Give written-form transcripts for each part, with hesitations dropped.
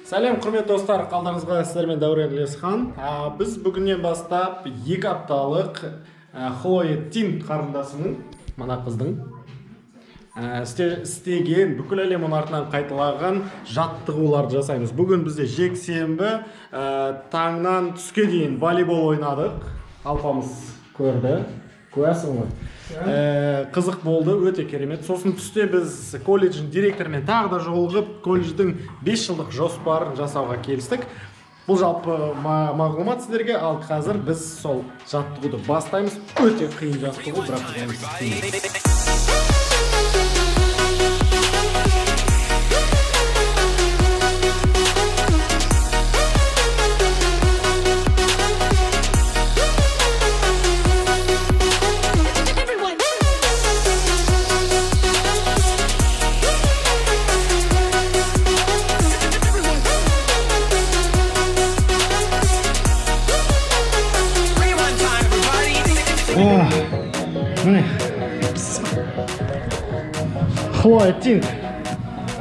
Сәлем, құрметті достар, қалдарыңызға сіздермен Дәурен Ілесхан. Біз бүгіннен бастап 2 апталық Хлоя Тин қарындасының, мана қыздың, істеген бүкіл әлем артынан қайталаған жаттығуларды жасаймыз. Бүгін бізде жексенбі таңнан түске дейін волейбол ойнадық. Алпамыз көрді. Көресің ғой. Қызық болды, өте керемет. Сосын түсте біз колледждің директорымен тағы да жолығып, колледждің 5 жылдық жоспарын жасауға келістік. Бұл жалпы мағлұмат сіздерге, ал қазір біз сол жаттығуды бастаймыз. Өте қиын жаттығу, бірақ міне Хлоя Тин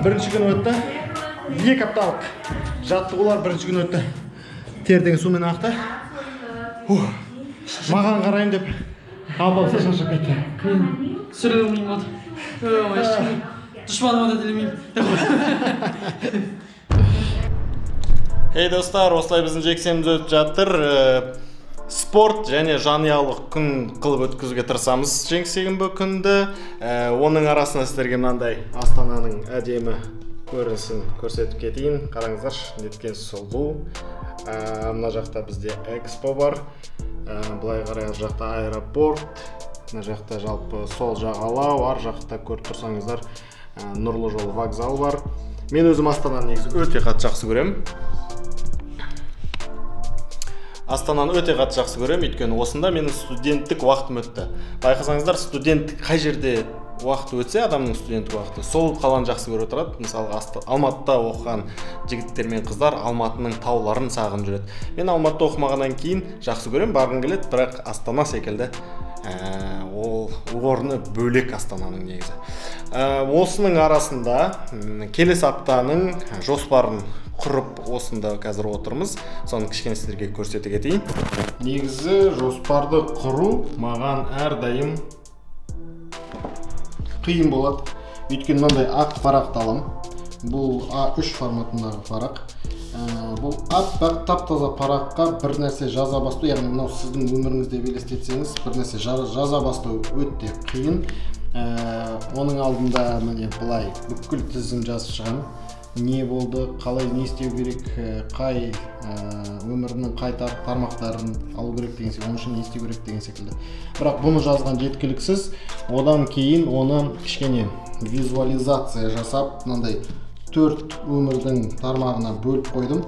бірінші күн өтті. 2 апталық жаттығулар бірінші күн өтті. Тердегі сумен ақты. Маған қарайын деп албалса шашып кетті. Сүрілмеймін оды. Дұшпаныма да тілемеймін. Ей достар, осылай біздің жексенбі өтіп жатыр. Спорт және жанұялық күн қылып өткізуге тырысамыз жексенбі күнді. Оның арасында сіздерге мынандай Астананың әдемі көрінісін көрсетіп кетейін. Қараңыздар, неткен сұлу. Мына жақта бізде экспо бар. Былай қарай жақта аэропорт. Мына жақта жалпы сол жағалау, ар жақта көріп тұрсаңыздар Нұрлы жол вокзал бар. Мен өзім Астананы негізі өте қатты жақсы көремін. Астананы өте қатты жақсы көремін, өйткені осында менің студенттік уақытым өтті. Байқасаңыздар, студенттік қай жерде уақыт өтсе, адамның студенттік уақыты, сол қаланы жақсы көріп отырады. Мысалы, Алматыда оқыған жігіттер мен қыздар Алматының тауларын сағынып жүреді. Мен Алматыда оқымағаннан кейін жақсы көремін, барғым келеді, бірақ Астана секілді ол орны бөлек Астананың негізі. Осының арасында келесі аптаның жоспарын құрып осында қазір отырмыз. Соны кішкене сіздерге көрсете кетейін. Негізі жоспарды құру маған әрдайым қиын болады. Өйткені мынандай ақ парақты аламын. Бұл А3 форматындағы парақ. Бұл аппақ тап-таза параққа бір нәрсе жаза бастау, яғни мынау сіздің өміріңізде елестетсеңіз, бір нәрсе жаза бастау өте қиын. Оның алдында міне былай бүкіл тізім жазып шығамын. Не болды, қалай не істеу керек, қай өмірінің қай тармақтарын алу керек деген секілді, оның үшін не істеу керек деген секілді. Бірақ бұны жазған жеткіліксіз, одан кейін оны кішкене визуализация жасап, мынандай 4 өмірдің тармағына бөліп қойдым.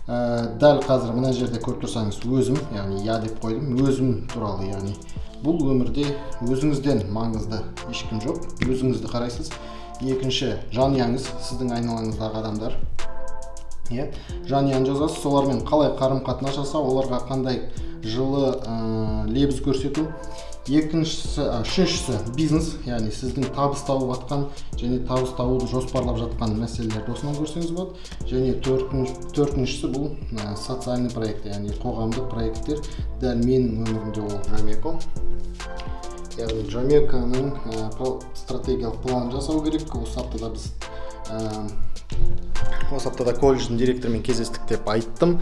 Дәл қазір мына жерде көріп тұрсаңыз өзім, яғни я деп қойдым, өзім туралы, яғни бұл өмірде өзіңізден маңызды ешкім жоқ, өзіңізді қарайсыз. Екінші, жанұяңыз, сіздің айналаңыздағы адамдар. Жанұяны жазасыз, солармен қалай қарым-қатынас жасау, оларға қандай жылы лебіз көрсету. Үшіншісі бизнес, яғни сіздің табыс тауып жатқан және табыс табуды жоспарлап жатқан мәселелерді осынан көрсеңіз болады. Және төртіншісі бұл социальный проект, яғни қоғамдық проекттер. Дәл менің өмірімде ол Жамеко. Яғни Жамеконың стратегиялық план жасау керек. Осы аптада колледждің директорымен кездестік деп айттым.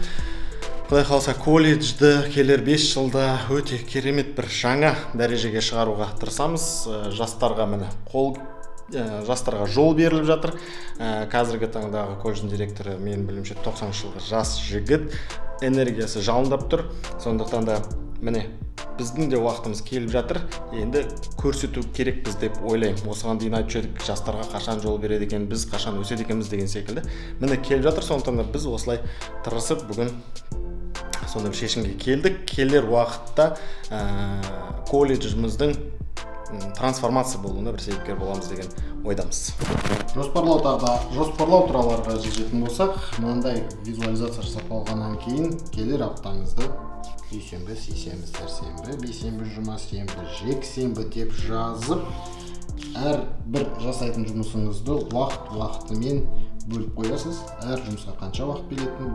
Құдай қаласа колледжді келер 5 жылда өте керемет бір жаңа дәрежеге шығаруға тырысамыз. Жастарға жол беріліп жатыр. Қазіргі таңдағы колледждің директоры мен білімше 90 жылғы жас жігіт, энергиясы жалындап тұр. Сондықтан да міне біздің де уақытымыз келіп жатыр. Енді көрсету керек біз деп ойлаймын. Осыған дейін айтып едік, жастарға қашан жол береді екен, біз қашан өседі екенбіз деген секілді. Міне келіп жатыр, сондықтан да біз осылай тырысып бүгін сонда бір шешімге келдік. Келер уақытта колледжіміздің трансформация болуына бір себепкер боламыз деген ойдамыз. Жоспарлау туралы жететін болсақ, мынандай визуализация жасап алғаннан кейін келер аптаңызды дүйсенбі, сейсенбі, сәрсенбі, бейсенбі, жұма, сенбі, жексенбі деп жазып, әр бір жасайтын жұмысыңызды уақытымен бөліп қоясыз. Әр жұмысқа қанша уақыт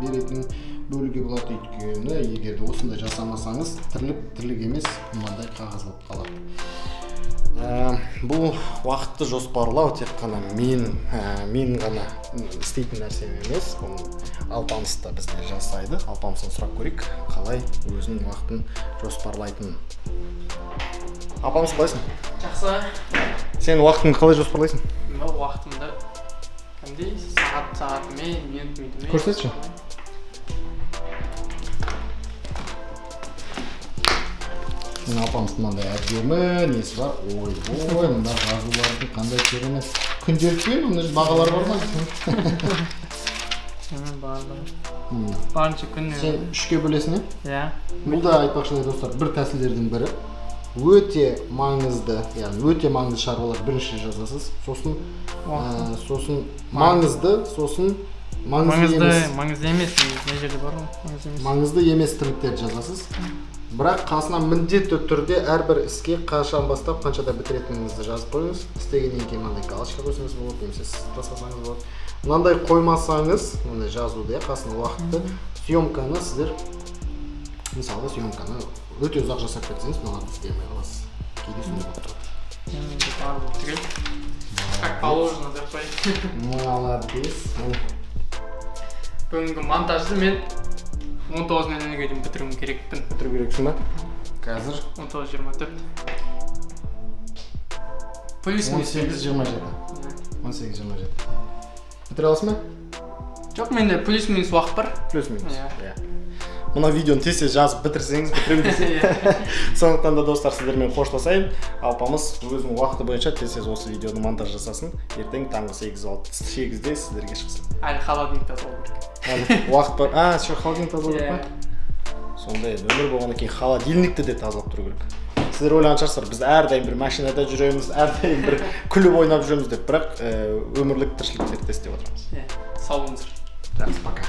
беретін бөлуге болады. Өйткені егер де осындай жасамасаңыз, тірлік емес, мынандай қағаз болып қалады. Бұл уақытты жоспарлау тек қана мен ғана істейтін нәрсе емес. Алпамыс та бізде жасайды. Алпамыстан сұрап көрейік, қалай өзінің уақытын жоспарлайтынын. Алпамыс, қалайсың? Жақсы. Сен уақытыңды қалай жоспарлайсың? Мен уақытымды кімдей сағатымен, минутымен. Көрсетші. Мен Алпамыстың мынандай әдемі несі бар. Ой, мында жазулардың қандай керемет. Күнделікпен мына бағалар бар ма? Барынша күн. Сен 3-ке бөлесің, Иә. Бұл да айтпақшыдай достар, бір тәсілдердің бірі. Өте маңызды шаруалар бірінші жазасыз. Сосын маңызды, сосын маңызды емес. Не жерде бар ғой? Маңызды емес тірліктерді жазасыз. Бірақ қасына міндетті түрде әрбір іске қашан бастап, қаншада бітіретініңізді жазып қойыңыз. Істегеннен кейін мынандай галочка қойсаңыз болады, немесе тастасаңыз болады. Мынандай қоймасаңыз, мынандай жазуды, қасына уақытты, съемканы сіздер, мысалы съемканы өте ұзақ жасап кетсеңіз, мынаны істемей қаласыз. Кейде сондай болып тұрады. Как положено деп қой. Молодец. Бүгінгі монтажды мен 19:00-ге дейін бітіруім керекпін. Бітіру керексің ба? Қазір 19:24. Плюс 18:27. 18:27. Бітіре аласың ба? Жоқ, менде плюс-минус уақыт бар. Плюс-минус. Мына видеоны тез жазып бітірсеңіз, бітірем десең. Сондықтан да достар, сіздермен қоштасайын. Алпамыс өзінің уақыты бойынша тез осы видеоны монтаж жасасын. Ертең таңғы 8:00-де сіздерге шықсын. Әлі холодильник тазалау керек. Уақыт бар. Холодильник тазалау керек па? Сондай өмір болғаннан кейін холодильникті де тазалап тұру керек. Сіздер ойлаған шығарсыздар, біз әрдайым бір машинада жүреміз, әрдайым бір күліп ойнап жүреміз деп, бірақ өмірлік тіршілік серіктес деп отырмыз. Сау болыңыздар. Жақсы, пока.